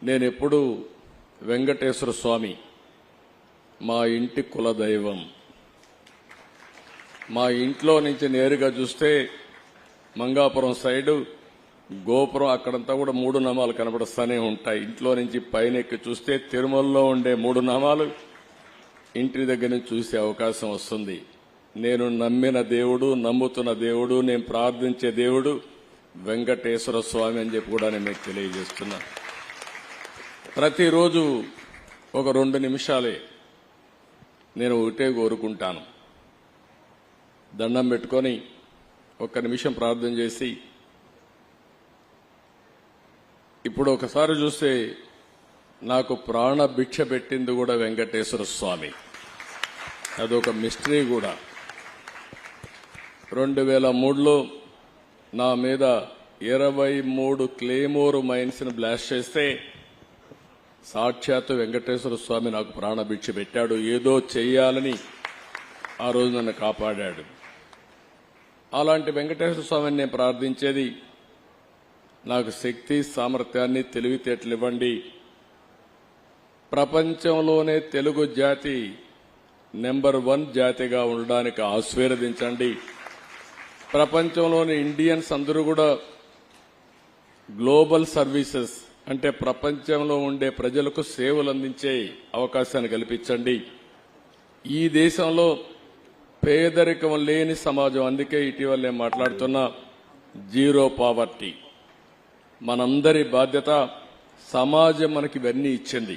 నేనెప్పుడు వెంకటేశ్వర స్వామి మా ఇంటి కులదైవం. మా ఇంట్లో నుంచి నేరుగా చూస్తే మంగాపురం సైడు గోపురం అక్కడంతా కూడా 3 నామాలు కనబడుస్తూనే ఉంటాయి. ఇంట్లో నుంచి పైన ఎక్కి చూస్తే తిరుమలలో ఉండే 3 నామాలు ఇంటి దగ్గర నుంచి చూసే అవకాశం వస్తుంది. నేను నమ్మిన దేవుడు, నమ్ముతున్న దేవుడు, నేను ప్రార్థించే దేవుడు వెంకటేశ్వర స్వామి అని చెప్పి కూడా నేను మీకు తెలియజేస్తున్నా. ప్రతిరోజు ఒక 2 నిమిషాలే నేను ఒకటే కోరుకుంటాను. దండం పెట్టుకొని 1 నిమిషం ప్రార్థన చేసి, ఇప్పుడు ఒకసారి చూస్తే నాకు ప్రాణ భిక్ష పెట్టింది కూడా వెంకటేశ్వర స్వామి. అదొక మిస్టరీ కూడా. 2003లో నా మీద 23 క్లేమోర్ మైన్స్ ని బ్లాస్ట్ చేస్తే సాక్షాత్తు వెంకటేశ్వర స్వామి నాకు ప్రాణ భిక్ష పెట్టాడు. ఏదో చెయ్యాలని ఆ రోజు నన్ను కాపాడాడు. అలాంటి వెంకటేశ్వర స్వామిని నేను ప్రార్థించేది, నాకు శక్తి, సామర్థ్యాన్ని, తెలివితేటలు ఇవ్వండి. ప్రపంచంలోనే తెలుగు జాతి నెంబర్ 1 జాతిగా ఉండడానికి ఆశీర్వదించండి. ప్రపంచంలోని ఇండియన్స్ అందరూ కూడా గ్లోబల్ సర్వీసెస్ అంటే ప్రపంచంలో ఉండే ప్రజలకు సేవలు అందించే అవకాశాన్ని కల్పించండి. ఈ దేశంలో పేదరికం లేని సమాజం, అందుకే ఇటీవల నేను మాట్లాడుతున్నా జీరో పావర్టీ. మనందరి బాధ్యత. సమాజం మనకి ఇవన్నీ ఇచ్చింది.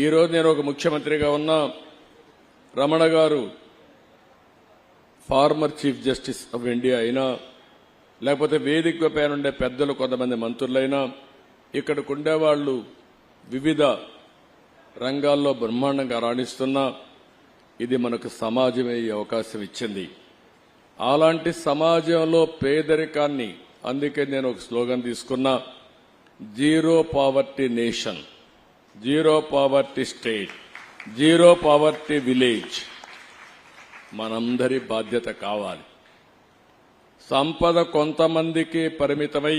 ఈరోజు నేను ఒక ముఖ్యమంత్రిగా ఉన్నా, రమణ గారు former chief justice of India అయినా, లేకపోతే వేదిక పైన ఉండే పెద్దలు కొంతమంది మంత్రులైనా, ఇక్కడికి ఉండేవాళ్లు వివిధ రంగాల్లో బ్రహ్మాండంగా రాణిస్తున్నా, ఇది మనకు సమాజమే ఈ అవకాశం ఇచ్చింది. అలాంటి సమాజంలో పేదరికాన్ని, అందుకే నేను ఒక స్లోగన్ తీసుకున్నా, zero poverty nation, zero poverty state, zero poverty village. మనందరి బాధ్యత కావాలి. సంపద కొంతమందికి పరిమితమై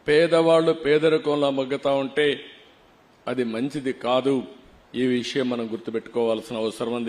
పేదవాళ్లు పేదరికంలో మగ్గుతా ఉంటే అది మంచిది కాదు. ఈ విషయం మనం గుర్తుపెట్టుకోవాల్సిన అవసరం ఉంది.